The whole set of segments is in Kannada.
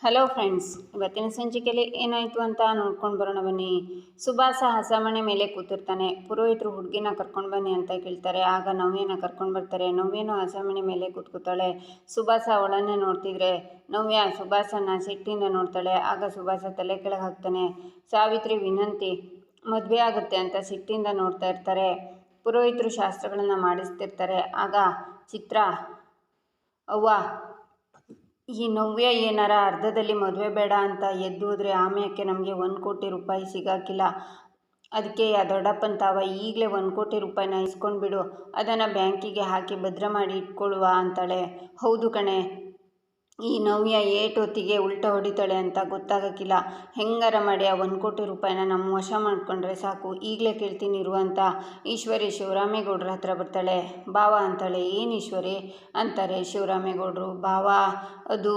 ಹಲೋ ಫ್ರೆಂಡ್ಸ್, ಇವತ್ತಿನ ಸಂಚಿಕೆಯಲ್ಲಿ ಏನಾಯಿತು ಅಂತ ನೋಡ್ಕೊಂಡು ಬರೋಣ ಬನ್ನಿ. ಸುಭಾಸ ಹಸಮಣೆ ಮೇಲೆ ಕೂತಿರ್ತಾನೆ. ಪುರೋಹಿತರು ಹುಡುಗಿನ ಕರ್ಕೊಂಡು ಬನ್ನಿ ಅಂತ ಕೇಳ್ತಾರೆ. ಆಗ ನವ್ಯನ ಕರ್ಕೊಂಡು ಬರ್ತಾರೆ. ನವ್ಯನು ಹಸಮಣೆ ಮೇಲೆ ಕೂತ್ಕೋತಾಳೆ. ಸುಭಾಸ ಅವಳನ್ನೇ ನೋಡ್ತಿದ್ರೆ ನವ್ಯ ಸುಭಾಸನ ಸಿಟ್ಟಿಂದ ನೋಡ್ತಾಳೆ. ಆಗ ಸುಭಾಸ ತಲೆ ಕೆಳಗೆ ಹಾಕ್ತಾನೆ. ಸಾವಿತ್ರಿ ವಿನಂತಿ ಮದುವೆ ಆಗುತ್ತೆ ಅಂತ ಸಿಟ್ಟಿಂದ ನೋಡ್ತಾ ಇರ್ತಾರೆ. ಪುರೋಹಿತರು ಶಾಸ್ತ್ರಗಳನ್ನು ಮಾಡಿಸ್ತಿರ್ತಾರೆ. ಆಗ ಚಿತ್ರ, ಅವ್ವ ಈ ನವ್ಯ ಏನಾರ ಅರ್ಧದಲ್ಲಿ ಮದುವೆ ಬೇಡ ಅಂತ ಎದ್ದು ಹೋದರೆ ಆಮ್ಯಾಕೆ ನಮಗೆ 1 ಕೋಟಿ ರೂಪಾಯಿ ಸಿಗಾಕಿಲ್ಲ. ಅದಕ್ಕೆ ದೊಡ್ಡಪ್ಪನ ತಾವ ಈಗಲೇ 1 ಕೋಟಿ ರೂಪಾಯಿನ ಇಸ್ಕೊಂಡ್ಬಿಡು, ಅದನ್ನು ಬ್ಯಾಂಕಿಗೆ ಹಾಕಿ ಭದ್ರ ಮಾಡಿ ಇಟ್ಕೊಳ್ಳುವ ಅಂತಾಳೆ. ಹೌದು ಕಣೆ, ಈ ನವ್ಯ ಏಟೊತ್ತಿಗೆ ಉಲ್ಟಾ ಹೊಡಿತಾಳೆ ಅಂತ ಗೊತ್ತಾಗಕ್ಕಿಲ್ಲ. ಹೆಂಗಾರ ಮಾಡಿ ಆ 1 ಕೋಟಿ ರೂಪಾಯಿನ ನಮ್ಮ ವಶ ಮಾಡಿಕೊಂಡ್ರೆ ಸಾಕು, ಈಗಲೇ ಕೇಳ್ತೀನಿ ಇರು ಅಂತ ಈಶ್ವರಿ ಶಿವರಾಮೇಗೌಡ್ರ ಹತ್ರ ಬರ್ತಾಳೆ. ಬಾವ ಅಂತಾಳೆ. ಏನು ಈಶ್ವರಿ ಅಂತಾರೆ ಶಿವರಾಮೇಗೌಡರು. ಬಾವ ಅದು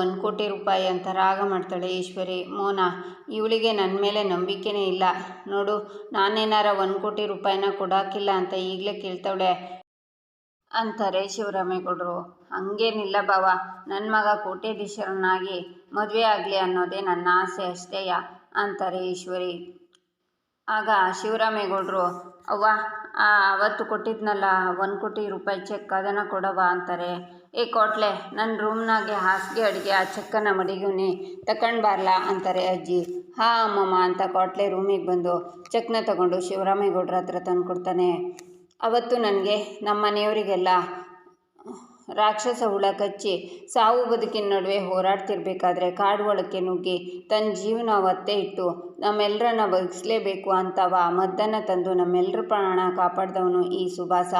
1 ಕೋಟಿ ರೂಪಾಯಿ ಅಂತ ರಾಗ ಮಾಡ್ತಾಳೆ ಈಶ್ವರಿ. ಮೋನ, ಇವಳಿಗೆ ನನ್ನ ಮೇಲೆ ನಂಬಿಕೆನೇ ಇಲ್ಲ ನೋಡು, ನಾನೇನಾರ 1 ಕೋಟಿ ರೂಪಾಯಿನ ಕೊಡಾಕಿಲ್ಲ ಅಂತ ಈಗಲೇ ಕೇಳ್ತಾವಳೆ ಅಂತಾರೆ ಶಿವರಾಮೇಗೌಡರು. ಹಂಗೇನಿಲ್ಲ ಬಾವ, ನನ್ನ ಮಗ ಕೋಟ್ಯಾಧೀಶರನ್ನಾಗಿ ಮದುವೆ ಆಗಲಿ ಅನ್ನೋದೇ ನನ್ನ ಆಸೆ ಅಷ್ಟೇಯ ಅಂತಾರೆ ಈಶ್ವರಿ. ಆಗ ಶಿವರಾಮೇಗೌಡರು, ಅವ್ವ ಅವತ್ತು ಕೊಟ್ಟಿದ್ನಲ್ಲ 1 ಕೋಟಿ ರೂಪಾಯಿ ಚೆಕ್, ಅದನ್ನು ಕೊಡವ ಅಂತಾರೆ. ಏ ಕೋಟ್ಲೆ, ನನ್ನ ರೂಮ್ನಾಗೆ ಹಾಸಿಗೆ ಅಡುಗೆ ಆ ಚೆಕ್ಕನ್ನು ಮಡಿಗೂನಿ ತಗೊಂಡು ಬಾರ್ಲಾ ಅಂತಾರೆ ಅಜ್ಜಿ. ಹಾ ಅಮ್ಮಮ್ಮ ಅಂತ ಕೋಟ್ಲೆ ರೂಮಿಗೆ ಬಂದು ಚೆಕ್ನ ತಗೊಂಡು ಶಿವರಾಮೇಗೌಡ್ರ ಹತ್ರ ತಂದು ಕೊಡ್ತಾನೆ. ಅವತ್ತು ನನಗೆ ನಮ್ಮ ಮನೆಯವರಿಗೆಲ್ಲ ರಾಕ್ಷಸ ಹುಳ ಕಚ್ಚಿ ಸಾವು ಬದುಕಿನ ನಡುವೆ ಹೋರಾಡ್ತಿರ್ಬೇಕಾದ್ರೆ ಕಾಡು ಒಳಕ್ಕೆ ನುಗ್ಗಿ ತನ್ನ ಜೀವನ ಒತ್ತೆ ಇಟ್ಟು ನಮ್ಮೆಲ್ಲರನ್ನ ಬದುಕಿಸ್ಲೇಬೇಕು ಅಂತವ ಮದ್ದನ್ನು ತಂದು ನಮ್ಮೆಲ್ಲರ ಪ್ರಾಣ ಕಾಪಾಡಿದವನು ಈ ಸುಭಾಸ.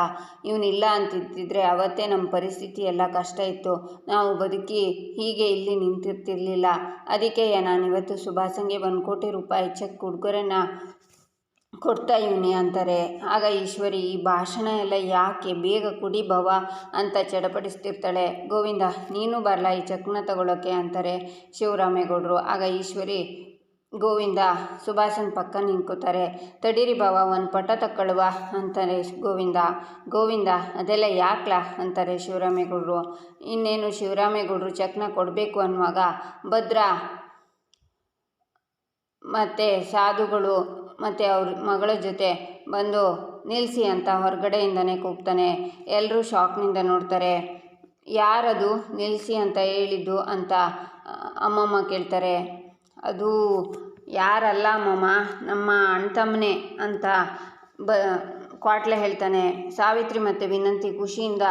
ಇವನಿಲ್ಲ ಅಂತಿದ್ದಿದ್ರೆ ಅವತ್ತೇ ನಮ್ಮ ಪರಿಸ್ಥಿತಿ ಎಲ್ಲ ಕಷ್ಟ ಇತ್ತು, ನಾವು ಬದುಕಿ ಹೀಗೆ ಇಲ್ಲಿ ನಿಂತಿರ್ತಿರ್ಲಿಲ್ಲ. ಅದಕ್ಕೆ ನಾನಿವತ್ತು ಸುಭಾಸಂಗೆ 1 ಕೋಟಿ ರೂಪಾಯಿ ಚೆಕ್ ಉಡುಗೊರೆನ ಕೊಡ್ತಾ ಇವನಿ ಅಂತಾರೆ. ಆಗ ಈಶ್ವರಿ, ಈ ಭಾಷಣ ಎಲ್ಲ ಯಾಕೆ, ಬೇಗ ಕುಡಿ ಬವ ಅಂತ ಚಡಪಡಿಸ್ತಿರ್ತಾಳೆ. ಗೋವಿಂದ, ನೀನು ಬರಲ್ಲ ಈ ಚೆಕ್ನ ತಗೊಳ್ಳೋಕ್ಕೆ ಅಂತಾರೆ ಶಿವರಾಮೇಗೌಡರು. ಆಗ ಈಶ್ವರಿ, ಗೋವಿಂದ ಸುಭಾಸನ ಪಕ್ಕ ನಿಂತ್ಕೋತಾರೆ. ತಡೀರಿ ಬಾವ, 1 ಪಟ ತಕ್ಕೊಳ್ಳುವ ಅಂತಾರೆ ಗೋವಿಂದ ಅದೆಲ್ಲ ಯಾಕ್ಲಾ ಅಂತಾರೆ ಶಿವರಾಮೇಗೌಡರು. ಇನ್ನೇನು ಶಿವರಾಮೇಗೌಡರು ಚೆಕ್ನ ಕೊಡಬೇಕು ಅನ್ನುವಾಗ ಭದ್ರ ಮತ್ತು ಸಾಧುಗಳು ಮತ್ತು ಅವ್ರ ಮಗಳ ಜೊತೆ ಬಂದು ನಿಲ್ಲಿಸಿ ಅಂತ ಹೊರಗಡೆಯಿಂದನೇ ಕೂಗ್ತಾನೆ. ಎಲ್ಲರೂ ಶಾಕ್ನಿಂದ ನೋಡ್ತಾರೆ. ಯಾರದು ನಿಲ್ಲಿಸಿ ಅಂತ ಹೇಳಿದ್ದು ಅಂತ ಅಮ್ಮಮ್ಮ ಕೇಳ್ತಾರೆ. ಅದು ಯಾರಲ್ಲ ಅಮ್ಮಮ್ಮ, ನಮ್ಮ ಅಣ್ತಮ್ಮನೇ ಅಂತ ಕ್ವಾಟ್ಲೆ ಹೇಳ್ತಾನೆ. ಸಾವಿತ್ರಿ ಮತ್ತು ವಿನಂತಿ ಖುಷಿಯಿಂದ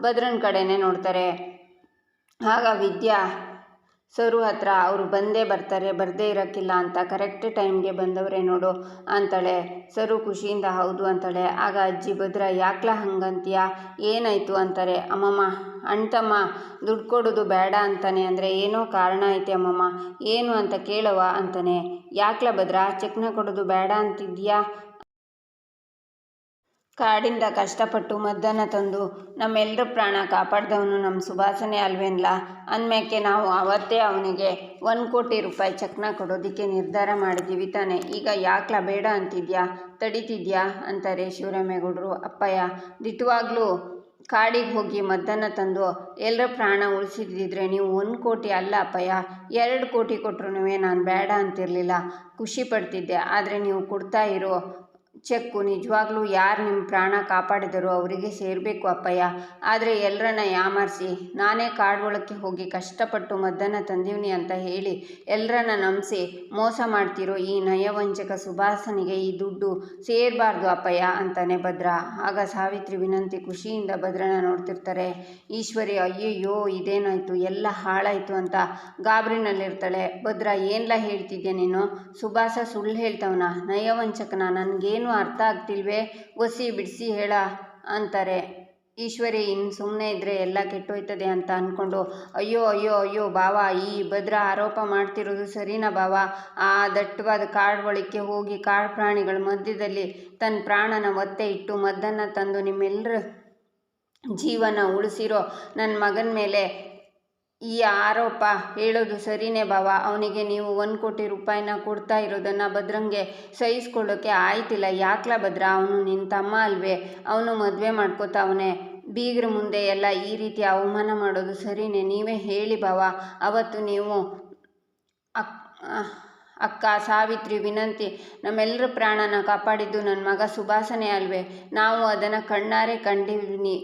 ಭದ್ರನ ಕಡೆನೇ ನೋಡ್ತಾರೆ. ಆಗ ವಿದ್ಯಾ ಸರು ಹತ್ರ ಅವರು ಬಂದೇ ಬರ್ತಾರೆ, ಬರದೇ ಇರೋಕ್ಕಿಲ್ಲ ಅಂತ, ಕರೆಕ್ಟ್ ಟೈಮ್ಗೆ ಬಂದವರೇ ನೋಡು ಅಂತಾಳೆ. ಸರು ಖುಷಿಯಿಂದ ಹೌದು ಅಂತಾಳೆ. ಆಗ ಅಜ್ಜಿ ಭದ್ರ, ಯಾಕ್ಲಾ ಹಂಗಂತೀಯ, ಏನಾಯಿತು ಅಂತಾರೆ. ಅಮ್ಮಮ್ಮ, ಅಣ್ತಮ್ಮ ದುಡ್ಡು ಕೊಡೋದು ಬೇಡ ಅಂತಾನೆ ಅಂದರೆ ಏನೋ ಕಾರಣ ಐತೆ ಅಮ್ಮಮ್ಮ, ಏನು ಅಂತ ಕೇಳವ ಅಂತಾನೆ. ಯಾಕ್ಲಾ ಭದ್ರ ಚೆಕ್ನ ಕೊಡೋದು ಬೇಡ ಅಂತಿದ್ಯಾ, ಕಾಡಿಂದ ಕಷ್ಟಪಟ್ಟು ಮದ್ದನ್ನು ತಂದು ನಮ್ಮೆಲ್ಲರ ಪ್ರಾಣ ಕಾಪಾಡಿದವನು ನಮ್ಮ ಸುಭಾಸನೇ ಅಲ್ವೇನ್ಲ ಅಂದಮೇಕೆ ನಾವು ಅವತ್ತೇ ಅವನಿಗೆ 1 ಕೋಟಿ ರೂಪಾಯಿ ಚೆಕ್ನ ಕೊಡೋದಕ್ಕೆ ನಿರ್ಧಾರ ಮಾಡಿದ್ದೀವಿ ತಾನೆ, ಈಗ ಯಾಕ್ಲಾ ಬೇಡ ಅಂತಿದ್ಯಾ, ತಡೀತಿದ್ಯಾ ಅಂತಾರೆ ಶಿವರಾಮೇಗೌಡರು. ಅಪ್ಪಯ್ಯ, ದಿಟ್ಟವಾಗ್ಲೂ ಕಾಡಿಗೆ ಹೋಗಿ ಮದ್ದನ್ನು ತಂದು ಎಲ್ಲರ ಪ್ರಾಣ ಉಳಿಸಿದ್ದಿದ್ರೆ ನೀವು 1 ಕೋಟಿ ಅಲ್ಲ ಅಪ್ಪಯ್ಯ, 2 ಕೋಟಿ ಕೊಟ್ಟರು ನಾನು ಬೇಡ ಅಂತಿರಲಿಲ್ಲ, ಖುಷಿ ಪಡ್ತಿದ್ದೆ. ಆದರೆ ನೀವು ಕೊಡ್ತಾ ಇರೋ ಚೆಕ್ಕು ನಿಜವಾಗ್ಲೂ ಯಾರು ನಿಮ್ಮ ಪ್ರಾಣ ಕಾಪಾಡಿದರೋ ಅವರಿಗೆ ಸೇರಬೇಕು ಅಪ್ಪಯ್ಯ. ಆದರೆ ಎಲ್ಲರನ್ನ ಯಾಮಾರಿಸಿ ನಾನೇ ಕಾಡೊಳಕ್ಕೆ ಹೋಗಿ ಕಷ್ಟಪಟ್ಟು ಮದ್ದನ್ನು ತಂದೀವ್ನಿ ಅಂತ ಹೇಳಿ ಎಲ್ಲರನ್ನ ನಂಬಿಸಿ ಮೋಸ ಮಾಡ್ತಿರೋ ಈ ನಯವಂಚಕ ಸುಭಾಸನಿಗೆ ಈ ದುಡ್ಡು ಸೇರಬಾರ್ದು ಅಪ್ಪಯ್ಯ ಅಂತಾನೆ ಭದ್ರ. ಆಗ ಸಾವಿತ್ರಿ ವಿನಂತಿ ಖುಷಿಯಿಂದ ಭದ್ರನ ನೋಡ್ತಿರ್ತಾರೆ. ಈಶ್ವರಿ, ಅಯ್ಯಯ್ಯೋ ಇದೇನಾಯಿತು, ಎಲ್ಲ ಹಾಳಾಯಿತು ಅಂತ ಗಾಬರಿನಲ್ಲಿರ್ತಾಳೆ. ಭದ್ರ, ಏನ್ಲ ಹೇಳ್ತಿದ್ಯಾ ನೀನು, ಸುಭಾಸ ಸುಳ್ಳು ಹೇಳ್ತವನ, ನಯವಂಚಕನ, ನನಗೇನು ಅರ್ಥ ಆಗ್ತಿಲ್ವೇ, ಒಸಿ ಬಿಡಿಸಿ ಹೇಳ ಅಂತಾರೆ. ಈಶ್ವರಿ ಇನ್ನು ಸುಮ್ಮನೆ ಇದ್ದರೆ ಎಲ್ಲ ಕೆಟ್ಟೋಯ್ತದೆ ಅಂತ ಅಂದ್ಕೊಂಡು, ಅಯ್ಯೋ ಬಾವ, ಈ ಭದ್ರ ಆರೋಪ ಮಾಡ್ತಿರೋದು ಸರಿನಾ ಬಾವ, ಆ ದಟ್ಟವಾದ ಕಾಡೊಳಕ್ಕೆ ಹೋಗಿ ಕಾಡು ಪ್ರಾಣಿಗಳ ಮಧ್ಯದಲ್ಲಿ ತನ್ನ ಪ್ರಾಣನ ಒತ್ತೆ ಇಟ್ಟು ಮದ್ದನ್ನು ತಂದು ನಿಮ್ಮೆಲ್ಲರ ಜೀವನ ಉಳಿಸಿರೋ ನನ್ನ ಮಗನ ಮೇಲೆ ಈ ಆರೋಪ ಹೇಳೋದು ಸರಿನೇ ಬಾವ. ಅವನಿಗೆ ನೀವು 1 ಕೋಟಿ ರೂಪಾಯಿನ ಕೊಡ್ತಾ ಇರೋದನ್ನು ಭದ್ರಂಗೆ ಸಹಿಸ್ಕೊಳ್ಳೋಕ್ಕೆ ಆಯ್ತಿಲ್ಲ. ಯಾಕ್ಲಾ ಭದ್ರ, ಅವನು ನಿನ್ನ ತಮ್ಮ ಅಲ್ವೇ, ಅವನು ಮದುವೆ ಮಾಡ್ಕೋತಾವನೆ, ಬೀಗ್ರ ಮುಂದೆ ಎಲ್ಲ ಈ ರೀತಿ ಅವಮಾನ ಮಾಡೋದು ಸರಿನೇ, ನೀವೇ ಹೇಳಿ ಬಾವ. ಅವತ್ತು ನೀವು ಅಕ್ ಅಕ್ಕ ಸಾವಿತ್ರಿ ವಿನಂತಿ, ನಮ್ಮೆಲ್ಲರ ಪ್ರಾಣನ ಕಾಪಾಡಿದ್ದು ನನ್ನ ಮಗ ಸುಭಾಸನೇ ಅಲ್ವೇ? ನಾವು ಅದನ್ನು ಕಣ್ಣಾರೆ ಕಂಡಿವ್ನಿ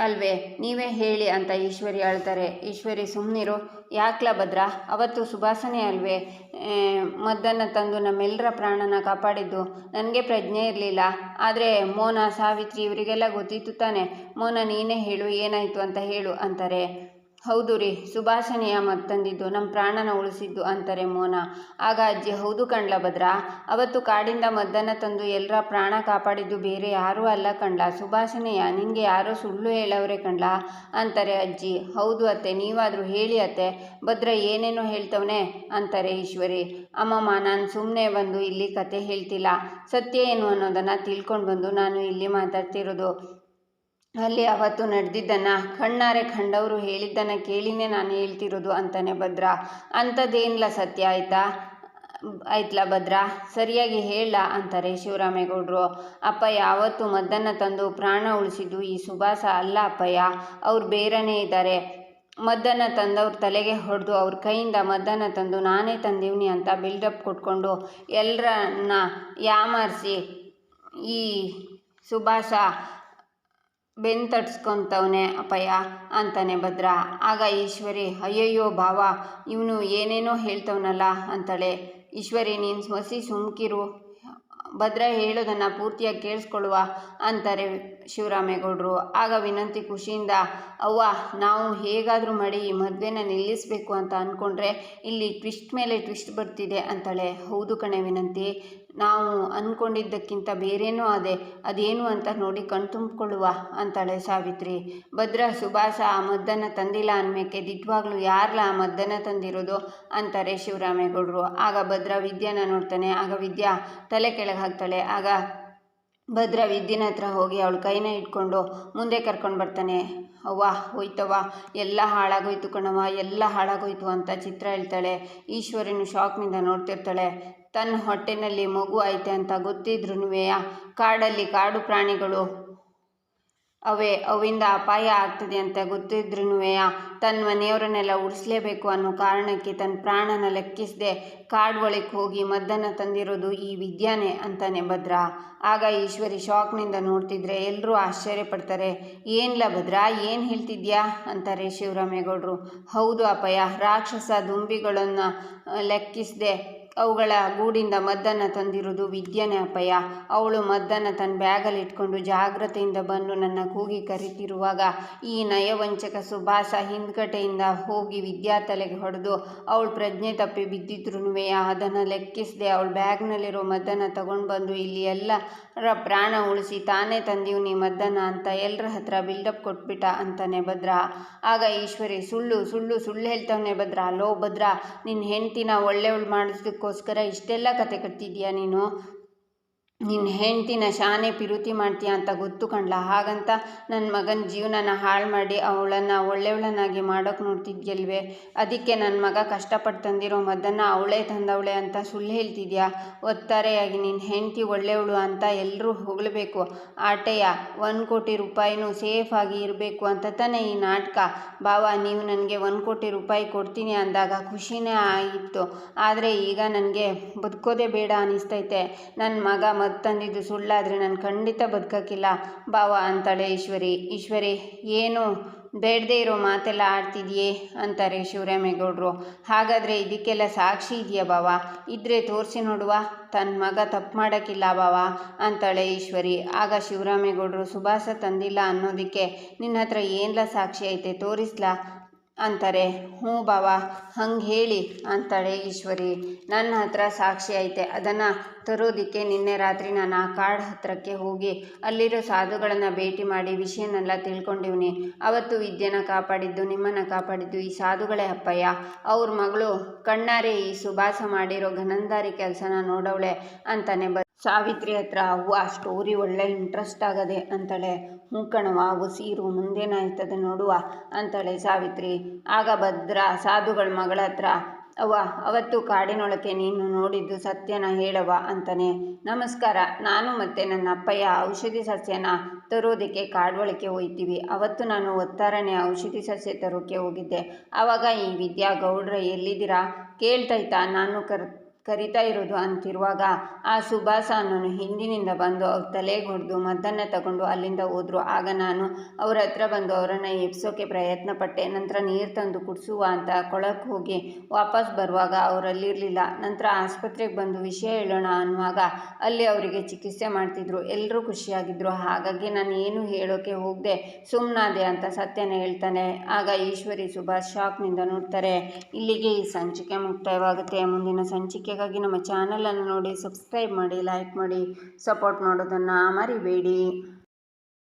ಅಲ್ವೇ? ನೀವೇ ಹೇಳಿ ಅಂತ ಈಶ್ವರಿ ಅಳ್ತಾರೆ. ಈಶ್ವರಿ, ಸುಮ್ಮನಿರು, ಯಾಕ್ಲ ಭದ್ರ, ಅವತ್ತು ಸುಭಾಸನೇ ಅಲ್ವೇ ಮದ್ದನ್ನು ತಂದು ನಮ್ಮೆಲ್ಲರ ಪ್ರಾಣನ ಕಾಪಾಡಿದ್ದು? ನನಗೆ ಪ್ರಜ್ಞೆ ಇರಲಿಲ್ಲ. ಆದರೆ ಮೋನ, ಸಾವಿತ್ರಿ ಇವರಿಗೆಲ್ಲ ಗೊತ್ತಿತ್ತು ತಾನೆ. ಮೋನ, ನೀನೇ ಹೇಳು, ಏನಾಯಿತು ಅಂತ ಹೇಳು ಅಂತಾರೆ. ಹೌದು ರೀ, ಸುಭಾಷಣೆಯ ಮತ್ತಂದಿದ್ದು ನಮ್ಮ ಪ್ರಾಣನ ಉಳಿಸಿದ್ದು ಅಂತಾರೆ ಮೋನ. ಆಗ ಅಜ್ಜಿ, ಹೌದು ಕಣ್ಲ ಭದ್ರ, ಅವತ್ತು ಕಾಡಿಂದ ಮದ್ದನ್ನು ತಂದು ಎಲ್ಲರ ಪ್ರಾಣ ಕಾಪಾಡಿದ್ದು ಬೇರೆ ಯಾರೂ ಅಲ್ಲ ಕಣ್ಲ, ಸುಭಾಷಣೆಯ. ನಿನಗೆ ಯಾರೋ ಸುಳ್ಳು ಹೇಳವ್ರೆ ಕಣ್ಲ ಅಂತಾರೆ ಅಜ್ಜಿ. ಹೌದು ಅತ್ತೆ, ನೀವಾದರೂ ಹೇಳಿ ಅತ್ತೆ, ಭದ್ರ ಏನೇನೋ ಹೇಳ್ತವನೆ ಅಂತಾರೆ ಈಶ್ವರಿ. ಅಮ್ಮಮ್ಮ, ನಾನು ಸುಮ್ಮನೆ ಬಂದು ಇಲ್ಲಿ ಕತೆ ಹೇಳ್ತಿಲ್ಲ, ಸತ್ಯ ಏನು ಅನ್ನೋದನ್ನು ತಿಳ್ಕೊಂಡು ಬಂದು ನಾನು ಇಲ್ಲಿ ಮಾತಾಡ್ತಿರೋದು. ಅಲ್ಲಿ ಅವತ್ತು ನಡೆದಿದ್ದನ್ನು ಕಣ್ಣಾರೆ ಕಂಡವರು ಹೇಳಿದ್ದನ್ನು ಕೇಳಿನೇ ನಾನು ಹೇಳ್ತಿರೋದು ಅಂತಾನೆ ಭದ್ರ. ಅಂಥದ್ದೇನಿಲ್ಲ ಸತ್ಯ, ಆಯ್ತಲ್ಲ ಭದ್ರ, ಸರಿಯಾಗಿ ಹೇಳ ಅಂತಾರೆ ಶಿವರಾಮೇಗೌಡರು. ಅಪ್ಪಯ್ಯ, ಅವತ್ತು ಮದ್ದನ್ನು ತಂದು ಪ್ರಾಣ ಉಳಿಸಿದ್ದು ಈ ಸುಭಾಸ ಅಲ್ಲ ಅಪ್ಪಯ್ಯ, ಅವ್ರು ಬೇರೆಯೇ ಇದ್ದಾರೆ. ಮದ್ದನ್ನು ತಂದವ್ರ ತಲೆಗೆ ಹೊಡೆದು ಅವ್ರ ಕೈಯಿಂದ ಮದ್ದನ್ನು ತಂದು ನಾನೇ ತಂದೀವ್ನಿ ಅಂತ ಬಿಲ್ಡಪ್ ಕೊಟ್ಕೊಂಡು ಎಲ್ಲರನ್ನ ಯಾಮಾರಿಸಿ ಈ ಸುಭಾಸ ಬೆಂತಟ್ಸ್ಕೊತವನೆ ಅಪ್ಪಯ್ಯ ಅಂತಾನೆ ಭದ್ರ. ಆಗ ಈಶ್ವರಿ, ಅಯ್ಯಯ್ಯೋ ಭಾವ, ಇವನು ಏನೇನೋ ಹೇಳ್ತವನಲ್ಲ ಅಂತಾಳೆ. ಈಶ್ವರಿ, ನೀನು ಹೊಸಿ ಸುಮ್ಕಿರು, ಭದ್ರ ಹೇಳೋದನ್ನು ಪೂರ್ತಿಯಾಗಿ ಕೇಳಿಸ್ಕೊಳ್ಳುವ ಅಂತಾರೆ ಶಿವರಾಮೇಗೌಡರು. ಆಗ ವಿನಂತಿ ಖುಷಿಯಿಂದ, ಅವ್ವ, ನಾವು ಹೇಗಾದರೂ ಮಾಡಿ ಈ ಮದುವೆನ ನಿಲ್ಲಿಸಬೇಕು ಅಂತ ಅಂದ್ಕೊಂಡ್ರೆ ಇಲ್ಲಿ ಟ್ವಿಸ್ಟ್ ಮೇಲೆ ಟ್ವಿಸ್ಟ್ ಬರ್ತಿದೆ ಅಂತಾಳೆ. ಹೌದು ಕಣೆ ವಿನಂತಿ, ನಾವು ಅಂದ್ಕೊಂಡಿದ್ದಕ್ಕಿಂತ ಬೇರೇನೋ ಅದೇನು ಅಂತ ನೋಡಿ ಕಣ್ತುಂಬಿಕೊಳ್ಳುವ ಅಂತಾಳೆ ಸಾವಿತ್ರಿ. ಭದ್ರ, ಸುಭಾಸ ಆ ಮದ್ದನ್ನು ತಂದಿಲ್ಲ ಅನ್ಮೇಕೆ ದಿಟ್ವಾಗ್ಲೂ ಯಾರಲ್ಲ ಆ ಮದ್ದನ್ನು ತಂದಿರೋದು ಅಂತಾರೆ ಶಿವರಾಮೇಗೌಡರು. ಆಗ ಭದ್ರ ವಿದ್ಯಾನ ನೋಡ್ತಾನೆ. ಆಗ ವಿದ್ಯಾ ತಲೆ ಕೆಳಗೆ ಹಾಕ್ತಾಳೆ. ಆಗ ಭದ್ರ ವಿದ್ಯನ ಹತ್ರ ಹೋಗಿ ಅವಳ ಕೈನ ಇಟ್ಕೊಂಡು ಮುಂದೆ ಕರ್ಕೊಂಡು ಬರ್ತಾನೆ. ಅವ್ವ, ಹೋಯ್ತವ್ವ, ಎಲ್ಲ ಹಾಳಾಗೋಯ್ತು ಕಣವ್ವ, ಎಲ್ಲ ಹಾಳಾಗೋಯ್ತು ಅಂತ ಚಿತ್ರ ಹೇಳ್ತಾಳೆ. ಈಶ್ವರಿನು ಶಾಕ್ನಿಂದ ನೋಡ್ತಿರ್ತಾಳೆ. ತನ್ನ ಹೊಟ್ಟೆನಲ್ಲಿ ಮಗು ಐತೆ ಅಂತ ಗೊತ್ತಿದ್ರೂ ಕಾಡಲ್ಲಿ ಕಾಡು ಪ್ರಾಣಿಗಳು ಅವಿಂದ ಅಪಾಯ ಆಗ್ತದೆ ಅಂತ ಗೊತ್ತಿದ್ರೂ ತನ್ನ ಮನೆಯವರನ್ನೆಲ್ಲ ಉಳಿಸ್ಲೇಬೇಕು ಅನ್ನೋ ಕಾರಣಕ್ಕೆ ತನ್ನ ಪ್ರಾಣನ ಲೆಕ್ಕಿಸದೆ ಕಾಡು ಹೋಗಿ ಮದ್ದನ್ನು ತಂದಿರೋದು ಈ ವಿದ್ಯಾನೇ ಅಂತಾನೆ ಭದ್ರ. ಆಗ ಈಶ್ವರಿ ಶಾಕ್ನಿಂದ ನೋಡ್ತಿದ್ರೆ ಎಲ್ಲರೂ ಆಶ್ಚರ್ಯಪಡ್ತಾರೆ. ಏನ್ಲ ಭದ್ರ, ಏನು ಹೇಳ್ತಿದ್ಯಾ ಅಂತಾರೆ ಶಿವರಾಮೇಗೌಡರು. ಹೌದು ಅಪ್ಪಯ್ಯ, ರಾಕ್ಷಸ ದುಂಬಿಗಳನ್ನು ಲೆಕ್ಕಿಸದೆ ಅವುಗಳ ಗೂಡಿಂದ ಮದ್ದನ್ನು ತಂದಿರೋದು ವಿದ್ಯಾನೆ ಅಪ್ಪಯ್ಯ. ಅವಳು ಮದ್ದನ್ನು ತನ್ನ ಬ್ಯಾಗಲ್ಲಿ ಇಟ್ಕೊಂಡು ಜಾಗ್ರತೆಯಿಂದ ಬಂದು ನನ್ನ ಕೂಗಿ ಕರಿತಿರುವಾಗ ಈ ನಯವಂಚಕ ಸುಭಾಸ ಹಿಂದ್ಗಡೆಯಿಂದ ಹೋಗಿ ವಿದ್ಯಾ ತಲೆಗೆ ಹೊಡೆದು ಅವಳು ಪ್ರಜ್ಞೆ ತಪ್ಪಿ ಬಿದ್ದಿದ್ರೂ ಅದನ್ನು ಲೆಕ್ಕಿಸದೆ ಅವಳ ಬ್ಯಾಗ್ನಲ್ಲಿರೋ ಮದ್ದನ್ನು ತಗೊಂಡು ಬಂದು ಇಲ್ಲಿ ಎಲ್ಲರ ಪ್ರಾಣ ಉಳಿಸಿ ತಾನೇ ತಂದೀವ್ನಿ ಮದ್ದನ್ನು ಅಂತ ಎಲ್ಲರ ಹತ್ರ ಬಿಲ್ಡಪ್ ಕೊಟ್ಬಿಟ್ಟ ಅಂತಾನೆ ಭದ್ರ. ಆಗ ಈಶ್ವರಿ, ಸುಳ್ಳು ಸುಳ್ಳು ಸುಳ್ಳು ಹೇಳ್ತವನೆ ಭದ್ರ. ಲೋ ಭದ್ರ, ನಿನ್ನ ಹೆಂಡ್ತಿನ ಒಳ್ಳೆಯವಳು ಮಾಡಿಸೋದಕ್ಕೋಸ್ಕರ ಇಷ್ಟೆಲ್ಲ ಕತೆ ಕಟ್ತಿದ್ಯಾ ನೀನು? ನಿನ್ನ ಹೆಂಡ್ತಿನ ಶಾನೆ ಪಿರುತಿ ಮಾಡ್ತೀಯ ಅಂತ ಗೊತ್ತು ಕಣ್ಲ. ಹಾಗಂತ ನನ್ನ ಮಗನ ಜೀವನನ ಹಾಳು ಮಾಡಿ ಅವಳನ್ನು ಒಳ್ಳೆಯವಳನ್ನಾಗಿ ಮಾಡೋಕೆ ನೋಡ್ತಿದ್ಯಲ್ವೇ? ಅದಕ್ಕೆ ನನ್ನ ಮಗ ಕಷ್ಟಪಟ್ಟು ತಂದಿರೋ ಮದ್ದನ್ನು ಅವಳೇ ತಂದವಳೆ ಅಂತ ಸುಳ್ಳು ಹೇಳ್ತಿದ್ಯಾ? ಒತ್ತಾರೆಯಾಗಿ ನಿನ್ನ ಹೆಂಡ್ತಿ ಒಳ್ಳೆಯವಳು ಅಂತ ಎಲ್ಲರೂ ಹೊಗಳಬೇಕು. ಆಟೆಯ 1 ಕೋಟಿ ರೂಪಾಯಿನೂ ಸೇಫಾಗಿ ಇರಬೇಕು ಅಂತ ತಾನೇ ಈ ನಾಟಕ. ಬಾವ, ನೀವು ನನಗೆ 1 ಕೋಟಿ ರೂಪಾಯಿ ಕೊಡ್ತೀನಿ ಅಂದಾಗ ಖುಷಿನೇ ಆಗಿತ್ತು. ಆದರೆ ಈಗ ನನಗೆ ಬದುಕೋದೇ ಬೇಡ ಅನ್ನಿಸ್ತೈತೆ. ನನ್ನ ಮಗ ತಂದಿದ್ದು ಸುಳ್ಳಾದರೆ ನಾನು ಖಂಡಿತ ಬದುಕಕ್ಕಿಲ್ಲ ಬಾವ ಅಂತಾಳೆ ಈಶ್ವರಿ. ಈಶ್ವರಿ, ಏನು ಬೇಡದೇ ಇರೋ ಮಾತೆಲ್ಲ ಆಡ್ತಿದೆಯೇ ಅಂತಾರೆ ಶಿವರಾಮೇಗೌಡರು. ಹಾಗಾದರೆ ಇದಕ್ಕೆಲ್ಲ ಸಾಕ್ಷಿ ಇದೆಯಾ ಬಾವ? ಇದ್ರೆ ತೋರಿಸಿ ನೋಡುವ. ತನ್ನ ಮಗ ತಪ್ಪು ಮಾಡೋಕ್ಕಿಲ್ಲ ಬಾವ ಅಂತಾಳೆ ಈಶ್ವರಿ. ಆಗ ಶಿವರಾಮೇಗೌಡರು, ಸುಭಾಸ ತಂದಿಲ್ಲ ಅನ್ನೋದಕ್ಕೆ ನಿನ್ನ ಹತ್ರ ಏನೆಲ್ಲ ಸಾಕ್ಷಿ ಐತೆ, ತೋರಿಸ್ಲಾ ಅಂತಾರೆ. ಹ್ಞೂ ಬಾವ, ಹಂಗೆ ಹೇಳಿ ಅಂತಾಳೆ ಈಶ್ವರಿ. ನನ್ನ ಹತ್ರ ಸಾಕ್ಷಿ ಐತೆ, ಅದನ್ನು ತರೋದಕ್ಕೆ ನಿನ್ನೆ ರಾತ್ರಿ ನಾನು ಆ ಕಾಡು ಹತ್ರಕ್ಕೆ ಹೋಗಿ ಅಲ್ಲಿರೋ ಸಾಧುಗಳನ್ನು ಭೇಟಿ ಮಾಡಿ ವಿಷಯನೆಲ್ಲ ತಿಳ್ಕೊಂಡಿವ್ನಿ. ಅವತ್ತು ವಿದ್ಯೆನ ಕಾಪಾಡಿದ್ದು, ನಿಮ್ಮನ್ನು ಕಾಪಾಡಿದ್ದು ಈ ಸಾಧುಗಳೇ ಅಪ್ಪಯ್ಯ. ಅವ್ರ ಮಗಳು ಕಣ್ಣಾರೆ ಈ ಸುಭಾಸ ಮಾಡಿರೋ ಘನಂದಾರಿ ಕೆಲಸನ ನೋಡವಳೆ ಅಂತಾನೆ ಸಾವಿತ್ರಿ ಹತ್ರ. ಅವ್ವ, ಸ್ಟೋರಿ ಒಳ್ಳೆ ಇಂಟ್ರೆಸ್ಟ್ ಆಗದೆ ಅಂತಾಳೆ. ಹ್ಞೂ ಕಣವ, ಸೀರು ಮುಂದೇನಾಯ್ತದೆ ನೋಡುವ ಅಂತಾಳೆ ಸಾವಿತ್ರಿ. ಆಗ ಭದ್ರ ಸಾಧುಗಳ ಮಗಳ ಹತ್ರ ಅವ್ವ ಅವತ್ತು ಕಾಡಿನೊಳಕ್ಕೆ ನೀನು ನೋಡಿದ್ದು ಸತ್ಯನ ಹೇಳವ್ವ ಅಂತಾನೆ. ನಮಸ್ಕಾರ, ನಾನು ಮತ್ತು ನನ್ನ ಅಪ್ಪಯ್ಯ ಔಷಧಿ ಸಸ್ಯನ ತರೋದಕ್ಕೆ ಕಾಡೊಳಕ್ಕೆ ಹೋಯ್ತೀವಿ. ಅವತ್ತು ನಾನು ಒತ್ತಾರನೆ ಔಷಧಿ ಸಸ್ಯ ತರೋಕ್ಕೆ ಹೋಗಿದ್ದೆ. ಆವಾಗ ಈ ವಿದ್ಯಾ ಗೌಡ್ರ ಎಲ್ಲಿದ್ದೀರಾ ಕೇಳ್ತೈತಾ ನಾನು ಕರಿತಾ ಇರೋದು ಅಂತಿರುವಾಗ ಆ ಸುಭಾಸ ಅನ್ನೋನು ಹಿಂದಿನಿಂದ ಬಂದು ಅವ್ರ ತಲೆಗೆ ಹೊಡೆದು ಮದ್ದನ್ನು ತಗೊಂಡು ಅಲ್ಲಿಂದ ಹೋದ್ರು. ಆಗ ನಾನು ಅವ್ರ ಹತ್ರ ಬಂದು ಅವರನ್ನು ಎಬ್ಸೋಕ್ಕೆ ಪ್ರಯತ್ನ ಪಟ್ಟೆ. ನಂತರ ನೀರು ತಂದು ಕುಡಿಸುವ ಅಂತ ಕೊಳಕ್ಕೆ ಹೋಗಿ ವಾಪಸ್ ಬರುವಾಗ ಅವರಲ್ಲಿರಲಿಲ್ಲ. ನಂತರ ಆಸ್ಪತ್ರೆಗೆ ಬಂದು ವಿಷಯ ಹೇಳೋಣ ಅನ್ನುವಾಗ ಅಲ್ಲಿ ಅವರಿಗೆ ಚಿಕಿತ್ಸೆ ಮಾಡ್ತಿದ್ರು. ಎಲ್ಲರೂ ಖುಷಿಯಾಗಿದ್ದರು. ಹಾಗಾಗಿ ನಾನು ಏನು ಹೇಳೋಕ್ಕೆ ಹೋಗದೆ ಸುಮ್ಮನಾದೆ ಅಂತ ಸತ್ಯನ ಹೇಳ್ತಾನೆ. ಆಗ ಈಶ್ವರಿ ಸುಭಾಷ್ ಶಾಕ್ನಿಂದ ನೋಡ್ತಾರೆ. ಇಲ್ಲಿಗೆ ಈ ಸಂಚಿಕೆ ಮುಕ್ತಾಯವಾಗುತ್ತೆ. ಮುಂದಿನ ಸಂಚಿಕೆಗಾಗಿ ನಮ್ಮ ಚಾನಲನ್ನು ನೋಡಿ ಸಬ್ಸ್ಕ್ರೈಬ್ ಮಾಡಿ, ಲೈಕ್ ಮಾಡಿ, ಸಪೋರ್ಟ್ ಮಾಡೋದನ್ನು ಮರಿಬೇಡಿ.